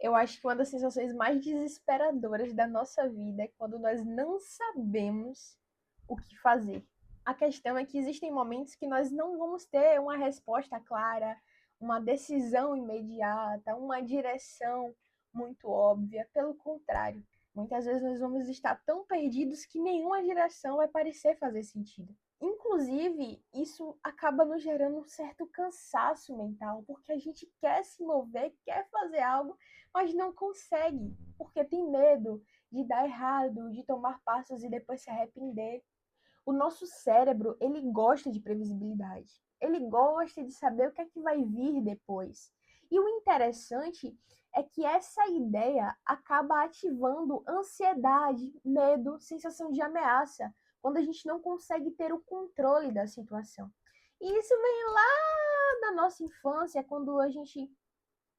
Eu acho que uma das sensações mais desesperadoras da nossa vida é quando nós não sabemos o que fazer. A questão é que existem momentos que nós não vamos ter uma resposta clara, uma decisão imediata, uma direção muito óbvia. Pelo contrário, muitas vezes nós vamos estar tão perdidos que nenhuma direção vai parecer fazer sentido. Inclusive, isso acaba nos gerando um certo cansaço mental, porque a gente quer se mover, quer fazer algo, mas não consegue, porque tem medo de dar errado, de tomar passos e depois se arrepender. O nosso cérebro, ele gosta de previsibilidade. Ele gosta de saber o que é que vai vir depois. E o interessante é que essa ideia acaba ativando ansiedade, medo, sensação de ameaça, quando a gente não consegue ter o controle da situação. E isso vem lá da nossa infância, quando a gente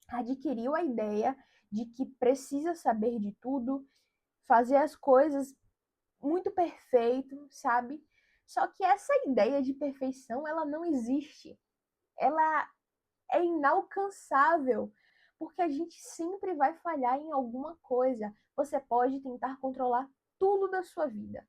adquiriu a ideia de que precisa saber de tudo, fazer as coisas muito perfeito, sabe? Só que essa ideia de perfeição, ela não existe. Ela é inalcançável, porque a gente sempre vai falhar em alguma coisa. Você pode tentar controlar tudo da sua vida.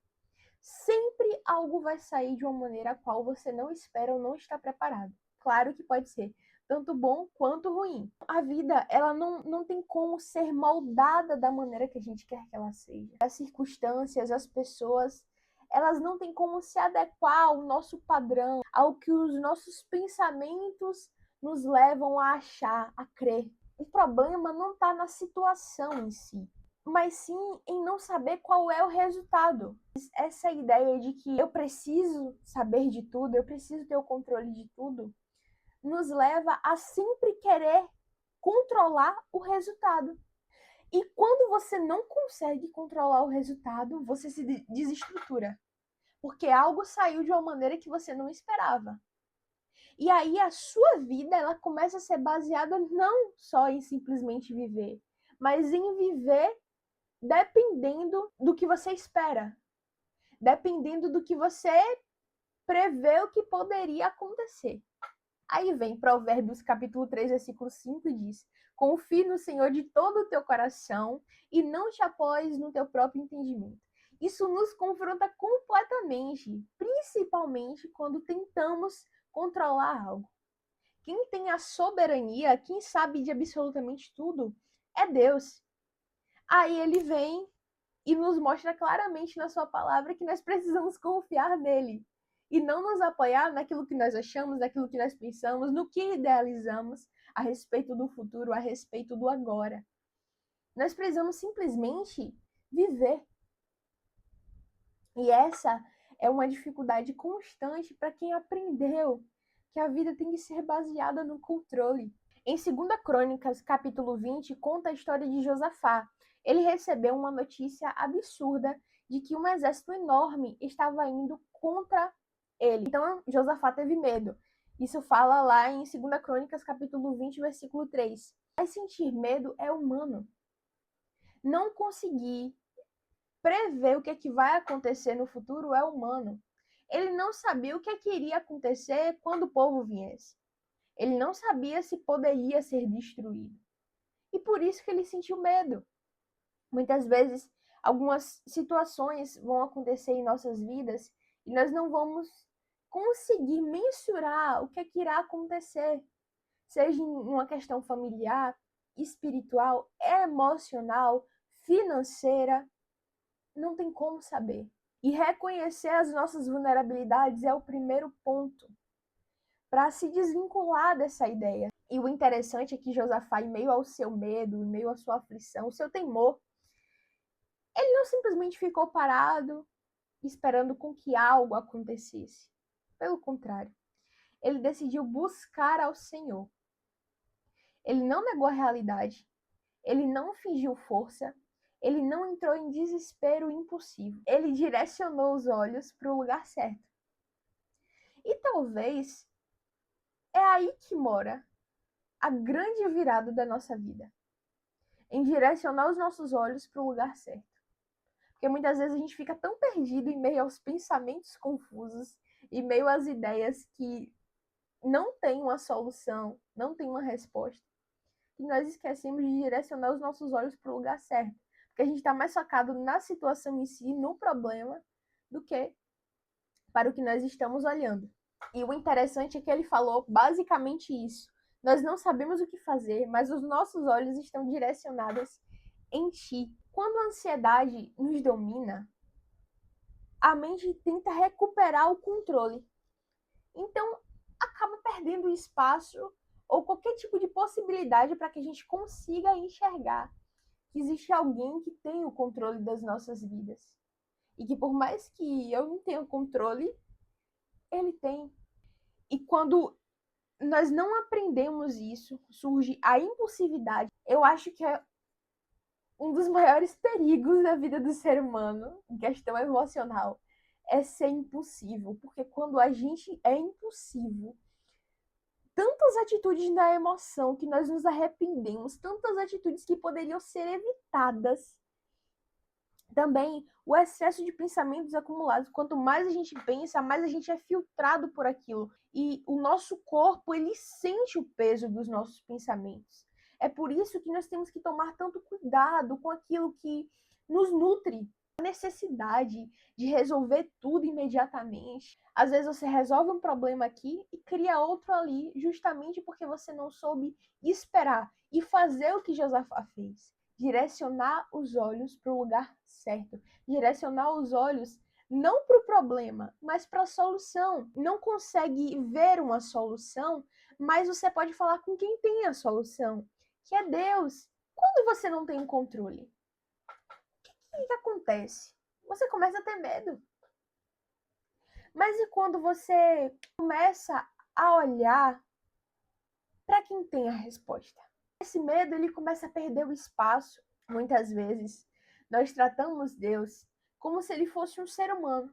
Sempre algo vai sair de uma maneira a qual você não espera ou não está preparado. Claro que pode ser tanto bom quanto ruim. A vida, ela não tem como ser moldada da maneira que a gente quer que ela seja. As circunstâncias, as pessoas, elas não têm como se adequar ao nosso padrão, ao que os nossos pensamentos nos levam a achar, a crer. O problema não está na situação em si, mas sim em não saber qual é o resultado. Essa ideia de que eu preciso saber de tudo, eu preciso ter o controle de tudo, nos leva a sempre querer controlar o resultado. E quando você não consegue controlar o resultado, você se desestrutura, porque algo saiu de uma maneira que você não esperava. E aí a sua vida, ela começa a ser baseada não só em simplesmente viver, mas em viver dependendo do que você espera, dependendo do que você prevê o que poderia acontecer. Aí vem Provérbios capítulo 3, versículo 5 e diz: confie no Senhor de todo o teu coração e não te apoies no teu próprio entendimento. Isso nos confronta completamente, principalmente quando tentamos controlar algo. Quem tem a soberania, quem sabe de absolutamente tudo, é Deus. Aí ele vem e nos mostra claramente na sua palavra que nós precisamos confiar nele e não nos apoiar naquilo que nós achamos, naquilo que nós pensamos, no que idealizamos a respeito do futuro, a respeito do agora. Nós precisamos simplesmente viver. E essa é uma dificuldade constante para quem aprendeu que a vida tem que ser baseada no controle. Em 2 Crônicas, capítulo 20, conta a história de Josafá. Ele recebeu uma notícia absurda de que um exército enorme estava indo contra ele. Então, Josafá teve medo. Isso fala lá em 2 Crônicas, capítulo 20, versículo 3. Mas sentir medo é humano. Não conseguir prever o que é que vai acontecer no futuro é humano. Ele não sabia o que é que iria acontecer quando o povo viesse. Ele não sabia se poderia ser destruído. E por isso que ele sentiu medo. Muitas vezes, algumas situações vão acontecer em nossas vidas e nós não vamos conseguir mensurar o que é que irá acontecer. Seja em uma questão familiar, espiritual, emocional, financeira, não tem como saber. E reconhecer as nossas vulnerabilidades é o primeiro ponto para se desvincular dessa ideia. E o interessante é que Josafá, em meio ao seu medo, em meio à sua aflição, o seu temor, ele não simplesmente ficou parado esperando com que algo acontecesse. Pelo contrário, ele decidiu buscar ao Senhor. Ele não negou a realidade, ele não fingiu força, ele não entrou em desespero impulsivo. Ele direcionou os olhos para o lugar certo. E talvez é aí que mora a grande virada da nossa vida, em direcionar os nossos olhos para o lugar certo. Porque muitas vezes a gente fica tão perdido em meio aos pensamentos confusos, em meio às ideias que não tem uma solução, não tem uma resposta, que nós esquecemos de direcionar os nossos olhos para o lugar certo. Porque a gente está mais focado na situação em si, no problema, do que para o que nós estamos olhando. E o interessante é que ele falou basicamente isso. Nós não sabemos o que fazer, mas os nossos olhos estão direcionados em ti. Quando a ansiedade nos domina, a mente tenta recuperar o controle. Então, acaba perdendo espaço ou qualquer tipo de possibilidade para que a gente consiga enxergar que existe alguém que tem o controle das nossas vidas. E que por mais que eu não tenha controle, ele tem. E quando nós não aprendemos isso, surge a impulsividade. Eu acho que é um dos maiores perigos da vida do ser humano, em questão emocional, é ser impulsivo. Porque quando a gente é impulsivo, tantas atitudes na emoção que nós nos arrependemos, tantas atitudes que poderiam ser evitadas. Também o excesso de pensamentos acumulados. Quanto mais a gente pensa, mais a gente é filtrado por aquilo. E o nosso corpo, ele sente o peso dos nossos pensamentos. É por isso que nós temos que tomar tanto cuidado com aquilo que nos nutre. A necessidade de resolver tudo imediatamente. Às vezes você resolve um problema aqui e cria outro ali, justamente porque você não soube esperar e fazer o que Josafá fez. Direcionar os olhos para o lugar certo. Direcionar os olhos não para o problema, mas para a solução. Não consegue ver uma solução, mas você pode falar com quem tem a solução, que é Deus. Quando você não tem controle, o que acontece? Você começa a ter medo. Mas e quando você começa a olhar para quem tem a resposta? Esse medo, ele começa a perder o espaço. Muitas vezes, nós tratamos Deus como se ele fosse um ser humano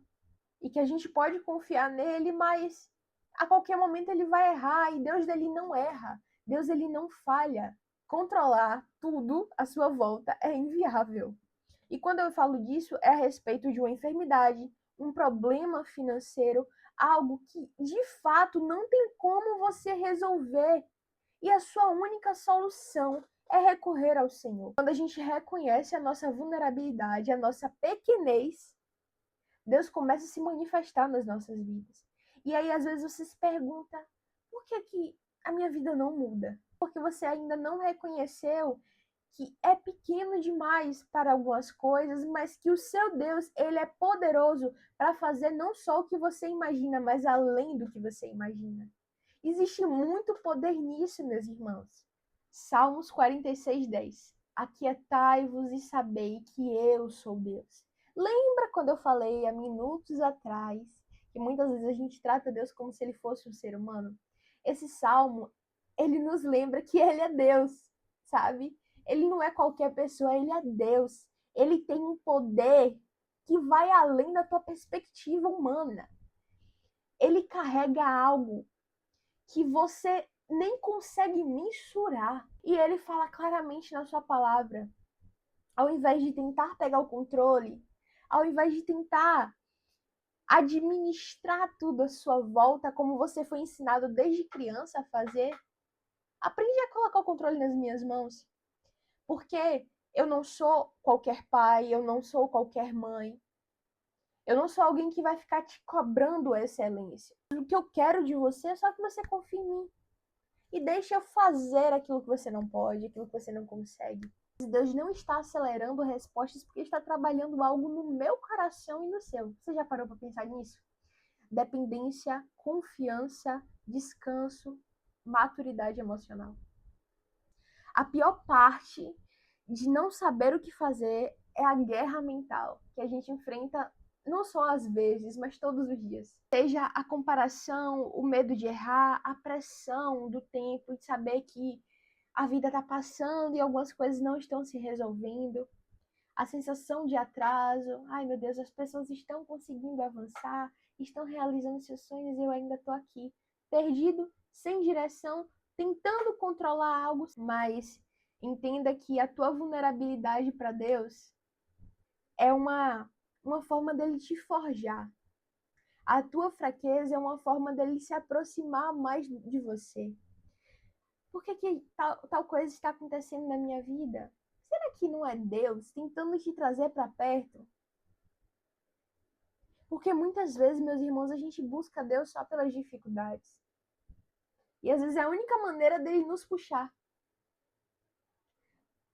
e que a gente pode confiar nele, mas a qualquer momento ele vai errar e Deus ele não erra. Deus ele não falha. Controlar tudo à sua volta é inviável. E quando eu falo disso, é a respeito de uma enfermidade, um problema financeiro, algo que de fato não tem como você resolver. E a sua única solução é recorrer ao Senhor. Quando a gente reconhece a nossa vulnerabilidade, a nossa pequenez, Deus começa a se manifestar nas nossas vidas. E aí, às vezes, você se pergunta, por que a minha vida não muda? Porque você ainda não reconheceu que é pequeno demais para algumas coisas, mas que o seu Deus, ele é poderoso para fazer não só o que você imagina, mas além do que você imagina. Existe muito poder nisso, meus irmãos. Salmos 46:10. Aquietai-vos e sabei que eu sou Deus. Lembra quando eu falei há minutos atrás que muitas vezes a gente trata Deus como se ele fosse um ser humano? Esse salmo, ele nos lembra que ele é Deus, sabe? Ele não é qualquer pessoa, ele é Deus. Ele tem um poder que vai além da tua perspectiva humana. Ele carrega algo que você nem consegue mensurar. E ele fala claramente na sua palavra. Ao invés de tentar pegar o controle, ao invés de tentar administrar tudo à sua volta, como você foi ensinado desde criança a fazer, aprende a colocar o controle nas minhas mãos. Porque eu não sou qualquer pai, eu não sou qualquer mãe. Eu não sou alguém que vai ficar te cobrando excelência. O que eu quero de você é só que você confie em mim. E deixa eu fazer aquilo que você não pode, aquilo que você não consegue. Deus não está acelerando respostas porque está trabalhando algo no meu coração e no seu. Você já parou para pensar nisso? Dependência, confiança, descanso, maturidade emocional. A pior parte de não saber o que fazer é a guerra mental que a gente enfrenta não só às vezes, mas todos os dias. Seja a comparação, o medo de errar, a pressão do tempo, de saber que a vida está passando e algumas coisas não estão se resolvendo, a sensação de atraso, ai meu Deus, as pessoas estão conseguindo avançar, estão realizando seus sonhos e eu ainda estou aqui, perdido, sem direção, tentando controlar algo, mas entenda que a tua vulnerabilidade para Deus é uma forma dele te forjar. A tua fraqueza é uma forma dele se aproximar mais de você. Por que tal coisa está acontecendo na minha vida? Será que não é Deus tentando te trazer para perto? Porque muitas vezes, meus irmãos, a gente busca Deus só pelas dificuldades. E às vezes é a única maneira dele nos puxar.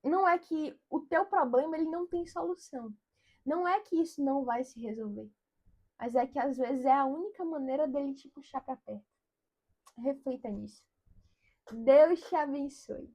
Não é que o teu problema ele não tem solução. Não é que isso não vai se resolver. Mas é que às vezes é a única maneira dele te puxar para perto. Reflita nisso. Deus te abençoe.